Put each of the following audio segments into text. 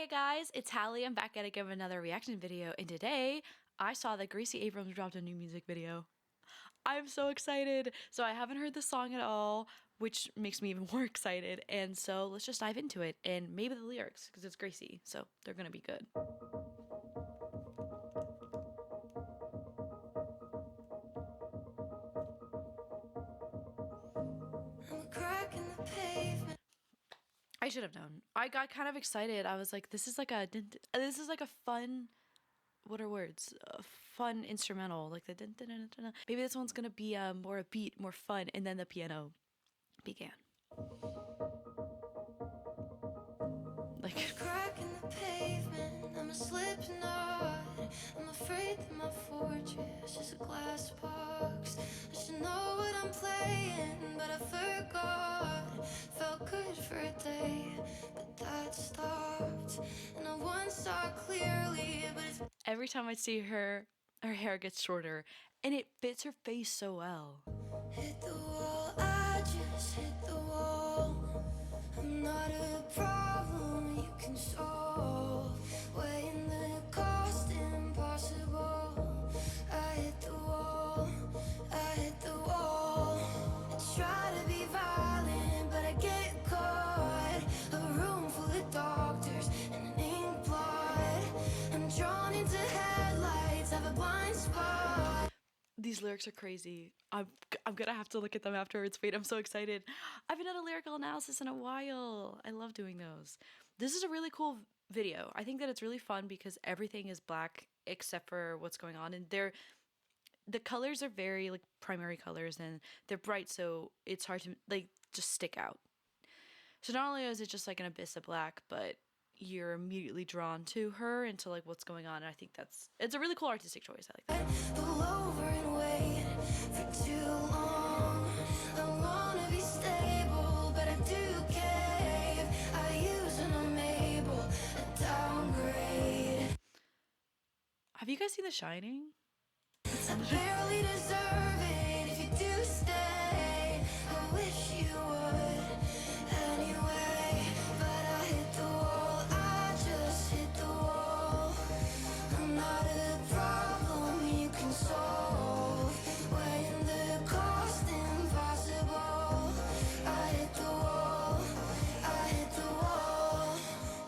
guys, it's Hallie. I'm back at it again with another reaction video, and today I saw that Gracie Abrams dropped a new music video. I'm so excited. So I haven't heard the song at all, which makes me even more excited, and so let's just dive into it, and maybe the lyrics, because it's Gracie, so they're gonna be good. I should have known. I got kind of excited. I was like, this is like a fun, what are words? A fun instrumental, like the dun, dun, dun, dun, dun. Maybe this one's gonna be more upbeat, more fun, and then the piano began. Like crack in the pavement, I'm a Slipknot. I'm afraid that my fortress is a glass box. I should know what I'm playing, but I forgot. Felt good for a day, but that stopped. And I once saw clearly, but it's every time I see her hair gets shorter, and it fits her face so well. Hit the wall, I just hit the wall. I'm not a problem you can solve. Weighing the cost impossible. I hit the wall, I hit the wall. I try to be violent, but I get caught. A room full of doctors and an ink blot. I'm drawn into headlights, have a blind spot. These lyrics are crazy. I'm gonna have to look at them afterwards. Wait, I'm so excited. I haven't done a lyrical analysis in a while. I love doing those. This is a really cool video. I think that it's really fun because everything is black except for what's going on, and the colors are very like primary colors, and they're bright, so it's hard to like just stick out. So not only is it just like an abyss of black, but you're immediately drawn to her and to like what's going on, and I think it's a really cool artistic choice. I like that. Pull over and wait for too long. I wanna be stable, but I do cave. I use when I'm able to downgrade. Have you guys seen The Shining? I barely deserve it if you do stay. I wish you would anyway, but I hit the wall, I just hit the wall. I'm not a problem you can solve. Weighing the cost impossible. I hit the wall, I hit the wall.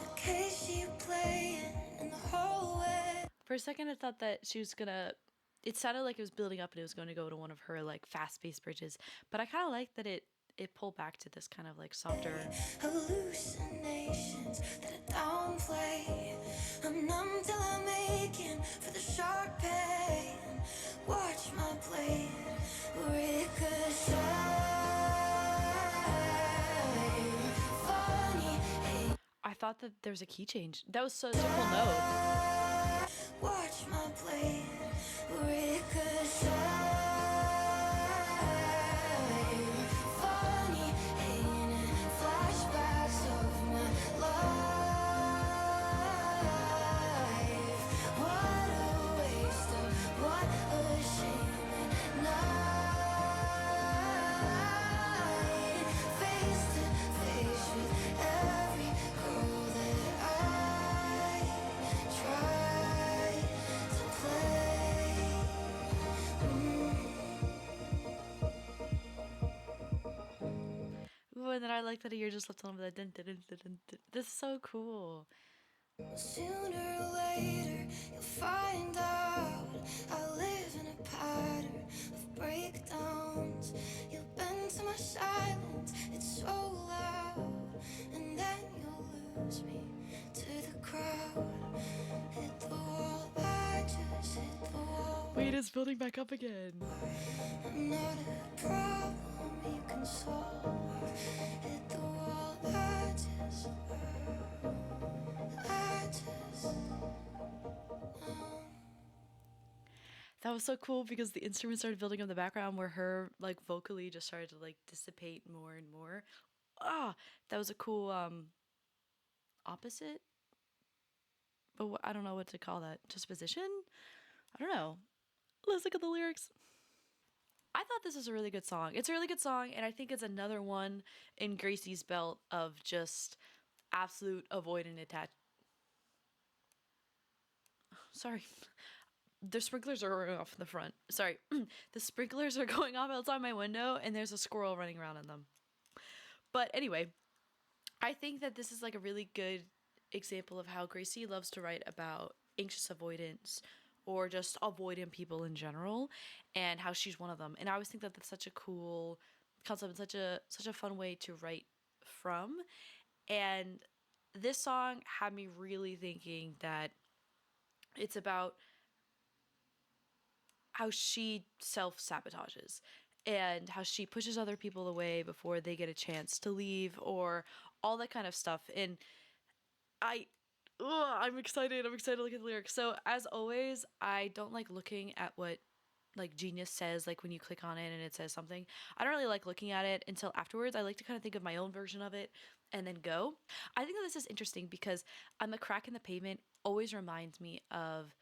In case you playing in the hallway. For a second, I thought that she was gonna. It sounded like it was building up and it was going to go to one of her like fast-paced bridges, but I kind of like that it pulled back to this kind of like softer. Hallucinations that I downplay. I'm numb till I'm aching for the sharp pain. Watch my blade ricochet. Funny. I thought that there was a key change. That was such a cool note. Watch my blade ricochet. Funny, ain't it? Flashbacks of my life. What a waste of, what a shame at night. Face to face with every girl that I try to play. Ooh, and then I like that you're just left on with that. Dun, dun, dun, dun, dun. This is so cool. Sooner or later, you'll find out I live in a pattern of breakdowns. You'll bend to my silence, it's so loud, and then you'll lose me to the crowd. Hit the wall, I just hit the wall. Wait, it's building back up again. I'm not a problem you can solve. Hit the wall, I just That was so cool because the instrument started building up in the background where her like vocally just started to like dissipate more and more. Ah, that was a cool opposite. But I don't know what to call that. Just position? I don't know. Let's look at the lyrics. I thought this was a really good song. It's a really good song, and I think it's another one in Gracie's belt of just absolute avoidant attach. sorry. The sprinklers are going off in the front. Sorry. The sprinklers are going off outside my window and there's a squirrel running around in them. But anyway, I think that this is like a really good example of how Gracie loves to write about anxious avoidance or just avoiding people in general and how she's one of them. And I always think that that's such a cool concept and such a fun way to write from. And this song had me really thinking that it's about how she self-sabotages and how she pushes other people away before they get a chance to leave or all that kind of stuff. And I I'm excited. I'm excited to look at the lyrics. So as always, I don't like looking at what like Genius says, like when you click on it and it says something. I don't really like looking at it until afterwards. I like to kind of think of my own version of it and then go. I think that this is interesting because on the crack in the pavement always reminds me of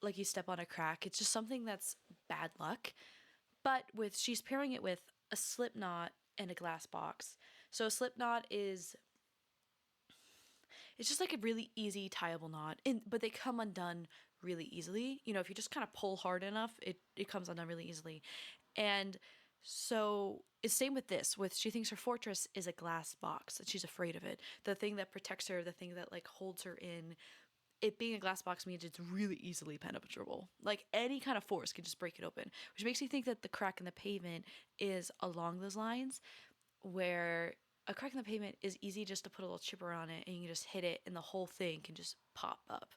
like you step on a crack. It's just something that's bad luck. But with she's pairing it with a slip knot and a glass box. So a slip knot is it's just like a really easy tieable knot, but they come undone really easily. You know, if you just kind of pull hard enough, it comes undone really easily. And so it's same with this. With she thinks her fortress is a glass box and she's afraid of it. The thing that protects her, the thing that like holds her in. It being a glass box means it's really easily penetrable. Like any kind of force can just break it open, which makes me think that the crack in the pavement is along those lines, where a crack in the pavement is easy just to put a little chipper on it and you can just hit it and the whole thing can just pop up.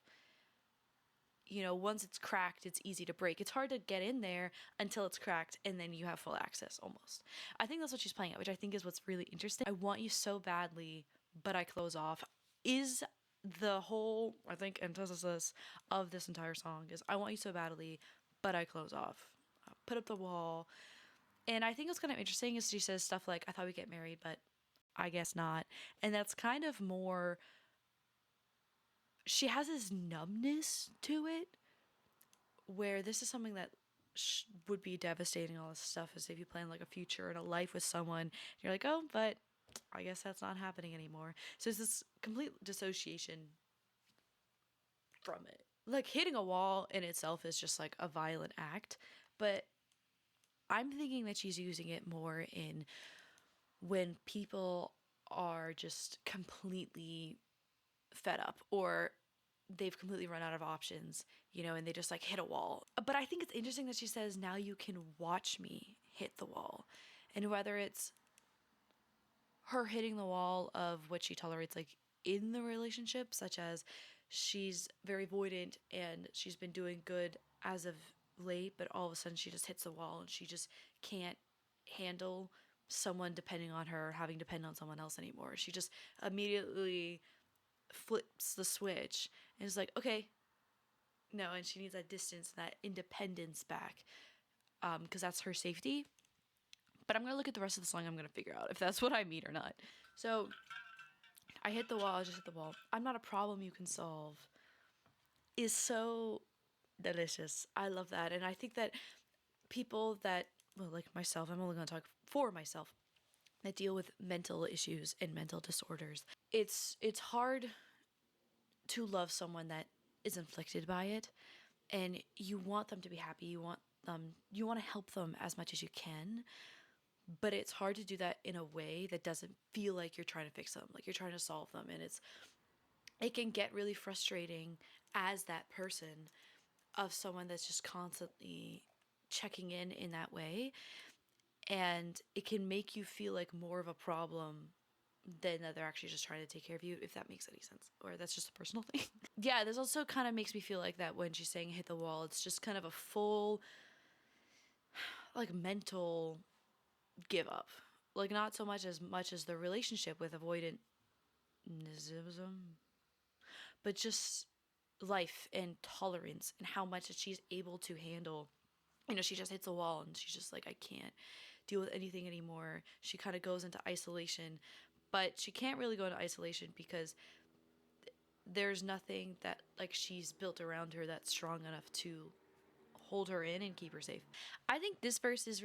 You know, once it's cracked, it's easy to break. It's hard to get in there until it's cracked and then you have full access almost. I think that's what she's playing at, which I think is what's really interesting. I want you so badly, but I close off. Is the whole, I think, antithesis of this entire song is I want you so badly, but I close off. Put up the wall. And I think what's kind of interesting is she says stuff like, I thought we'd get married, but I guess not. And that's kind of more, she has this numbness to it where this is something that would be devastating. All this stuff is if you plan like a future and a life with someone, you're like, oh, but I guess that's not happening anymore. So it's this complete dissociation from it. Like hitting a wall in itself is just like a violent act, but I'm thinking that she's using it more in when people are just completely fed up or they've completely run out of options, you know, and they just like hit a wall. But I think it's interesting that she says, now you can watch me hit the wall. And whether it's her hitting the wall of what she tolerates like in the relationship, such as she's very avoidant and she's been doing good as of late, but all of a sudden she just hits the wall and she just can't handle someone depending on her, having to depend on someone else anymore. She just immediately flips the switch and is like, okay, no, and she needs that distance, that independence back, because that's her safety. But I'm going to look at the rest of the song. I'm going to figure out if that's what I mean or not. So I hit the wall. I just hit the wall. I'm not a problem you can solve is so delicious. I love that. And I think that people that, well, like myself, I'm only going to talk for myself, that deal with mental issues and mental disorders. It's hard to love someone that is inflicted by it. And you want them to be happy. You want to help them as much as you can. But it's hard to do that in a way that doesn't feel like you're trying to fix them, like you're trying to solve them. And it can get really frustrating as that person of someone that's just constantly checking in that way. And it can make you feel like more of a problem than that they're actually just trying to take care of you, if that makes any sense. Or that's just a personal thing. Yeah, this also kind of makes me feel like that when she's saying hit the wall, it's just kind of a full, like, mental give up. Like, not so much as the relationship with avoidantism, but just life and tolerance and how much that she's able to handle. You know, she just hits a wall and she's just like, I can't deal with anything anymore. She kind of goes into isolation, but she can't really go into isolation because there's nothing that like she's built around her that's strong enough to hold her in and keep her safe. I think this verse is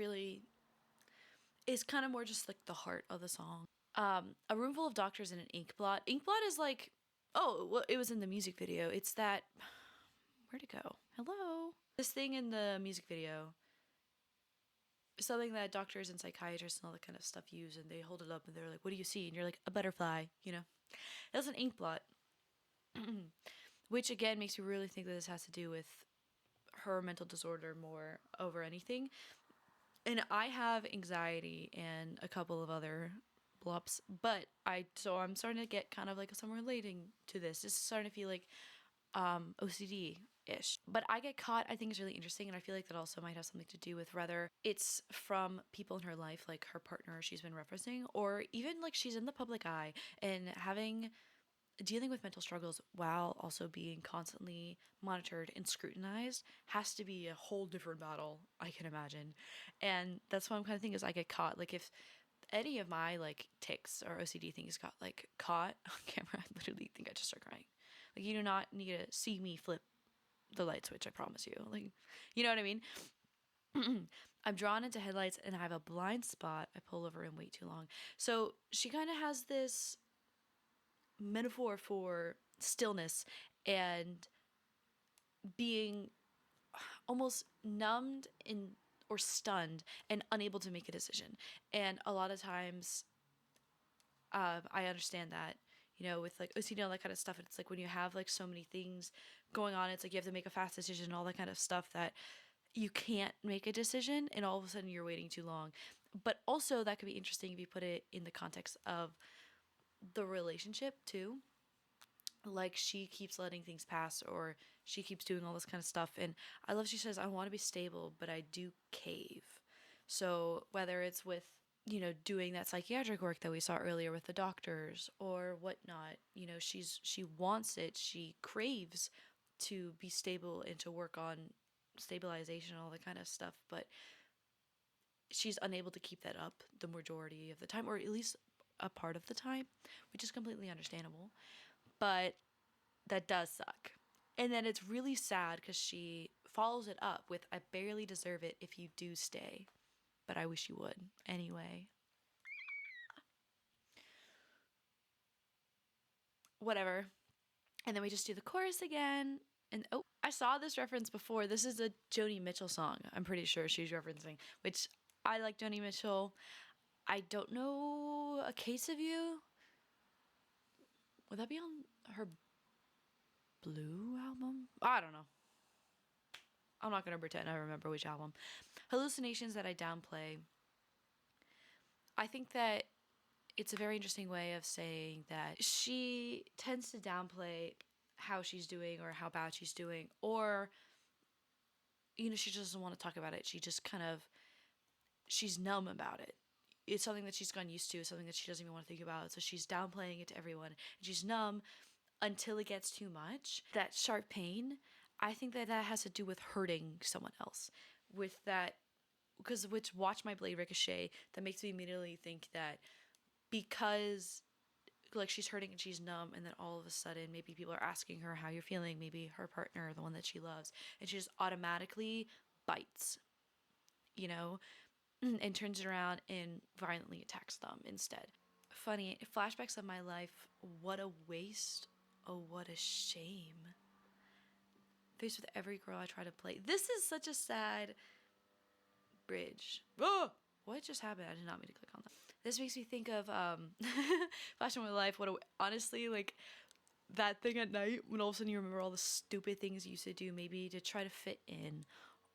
kind of more just like the heart of the song. A room full of doctors and an ink blot. Ink blot is like, oh, well, it was in the music video. It's that, Where'd it go? Hello? This thing in the music video, something that doctors and psychiatrists and all that kind of stuff use, and they hold it up and they're like, what do you see? And you're like, a butterfly, you know? It was an ink blot. Which again makes me really think that this has to do with her mental disorder more over anything. And I have anxiety and a couple of other blops, but I'm starting to get kind of like some relating to this. This is starting to feel like OCD ish. But I get caught, I think is really interesting, and I feel like that also might have something to do with whether it's from people in her life, like her partner she's been referencing, or even like she's in the public eye and dealing with mental struggles while also being constantly monitored and scrutinized has to be a whole different battle, I can imagine. And that's what I'm kind of thinking is I get caught. Like if any of my like tics or OCD things got like caught on camera, I literally think I just start crying. Like you do not need to see me flip the light switch, I promise you. Like, you know what I mean? I'm drawn into headlights and I have a blind spot. I pull over and wait too long. So she kind of has this metaphor for stillness and being almost numbed in or stunned and unable to make a decision. And a lot of times I understand that, you know, with like OCD and all that kind of stuff. It's like when you have like so many things going on, it's like you have to make a fast decision and all that kind of stuff that you can't make a decision and all of a sudden you're waiting too long. But also that could be interesting if you put it in the context of the relationship too. Like she keeps letting things pass or she keeps doing all this kind of stuff. And I love she says, I want to be stable, but I do cave. So whether it's with, you know, doing that psychiatric work that we saw earlier with the doctors or whatnot, you know, she wants it, she craves to be stable and to work on stabilization and all that kind of stuff, but she's unable to keep that up the majority of the time, or at least a part of the time, which is completely understandable. But that does suck. And then it's really sad because she follows it up with, I barely deserve it if you do stay, but I wish you would. Anyway. Whatever. And then we just do the chorus again. And oh, I saw this reference before. This is a Joni Mitchell song, I'm pretty sure she's referencing, which I like Joni Mitchell. I don't know, A Case of You. Would that be on her Blue album? I don't know. I'm not going to pretend I remember which album. Hallucinations that I downplay. I think that it's a very interesting way of saying that she tends to downplay how she's doing or how bad she's doing, or, you know, she just doesn't want to talk about it. She just kind of, she's numb about it. It's something that she's gotten used to, something that she doesn't even want to think about. So she's downplaying it to everyone. And she's numb until it gets too much. That sharp pain, I think that that has to do with hurting someone else. With that, because which Watch My Blade Ricochet, that makes me immediately think that because like she's hurting and she's numb, and then all of a sudden maybe people are asking her how you're feeling, maybe her partner, the one that she loves, and she just automatically bites, you know, and turns it around and violently attacks them instead. Funny flashbacks of my life. What a waste. Oh, what a shame. Faced with every girl I try to play. This is such a sad bridge. Oh, what just happened? I did not mean to click on that. This makes me think of Flash of My Life. Honestly, like that thing at night when all of a sudden you remember all the stupid things you used to do, maybe to try to fit in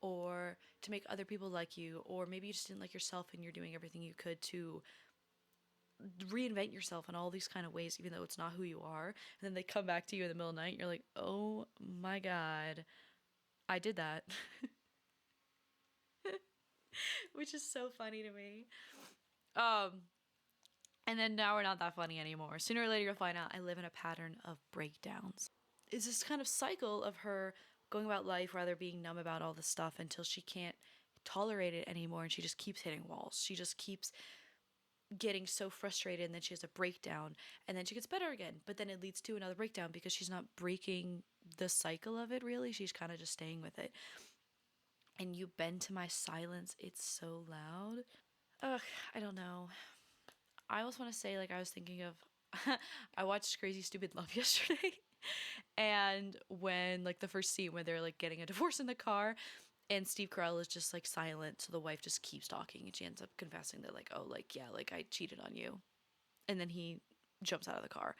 or to make other people like you, or maybe you just didn't like yourself and you're doing everything you could to reinvent yourself in all these kind of ways, even though it's not who you are. And then they come back to you in the middle of the night and you're like, oh my God, I did that. Which is so funny to me. And then now we're not that funny anymore. Sooner or later you'll find out I live in a pattern of breakdowns. It's this kind of cycle of her going about life rather being numb about all this stuff until she can't tolerate it anymore, and she just keeps hitting walls. She just keeps getting so frustrated, and then she has a breakdown, and then she gets better again, but then it leads to another breakdown because she's not breaking the cycle of it really. She's kind of just staying with it. And you bend to my silence, it's so loud. Ugh, I don't know. I always want to say, like, I was thinking of I watched Crazy Stupid Love yesterday. And when like the first scene when they're like getting a divorce in the car, and Steve Carell is just like silent, so the wife just keeps talking, and she ends up confessing that like, oh, like yeah, like I cheated on you, and then he jumps out of the car.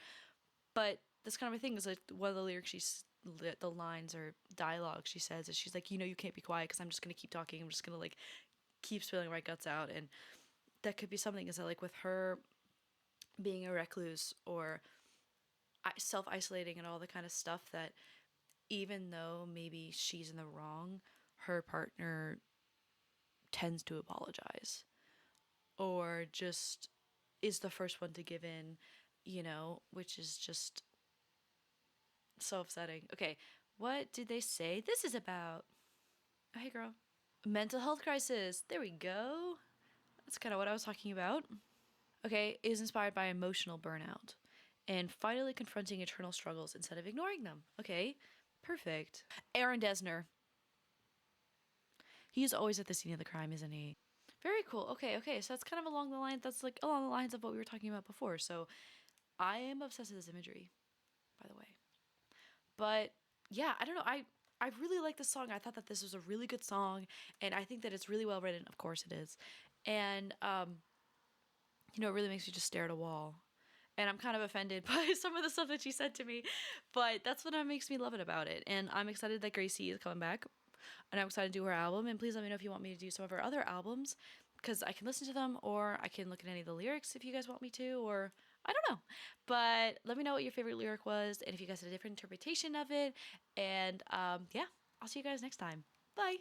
But this kind of a thing is like one of the lyrics the lines or dialogue she says is she's like, you can't be quiet because I'm just gonna keep talking. I'm just gonna like keep spilling my guts out, and that could be something is that like with her being a recluse or self isolating and all the kind of stuff that even though maybe she's in the wrong, her partner tends to apologize or just is the first one to give in, which is just so upsetting. Okay, what did they say this is about? Oh, hey, girl. Mental health crisis. There we go. That's kind of what I was talking about. Okay, is inspired by emotional burnout and finally confronting internal struggles instead of ignoring them. Okay, perfect. Aaron Dessner. He's always at the scene of the crime, isn't he? Very cool. Okay, so that's kind of along the line. That's like along the lines of what we were talking about before. So I am obsessed with this imagery, by the way. But yeah, I don't know. I really like this song. I thought that this was a really good song, and I think that it's really well written. Of course, it is, and it really makes you just stare at a wall. And I'm kind of offended by some of the stuff that she said to me, but that's what makes me love it about it. And I'm excited that Gracie is coming back, and I'm excited to do her album. And please let me know if you want me to do some of her other albums, because I can listen to them, or I can look at any of the lyrics if you guys want me to, or I don't know. But let me know what your favorite lyric was, and if you guys had a different interpretation of it. And yeah, I'll see you guys next time. Bye.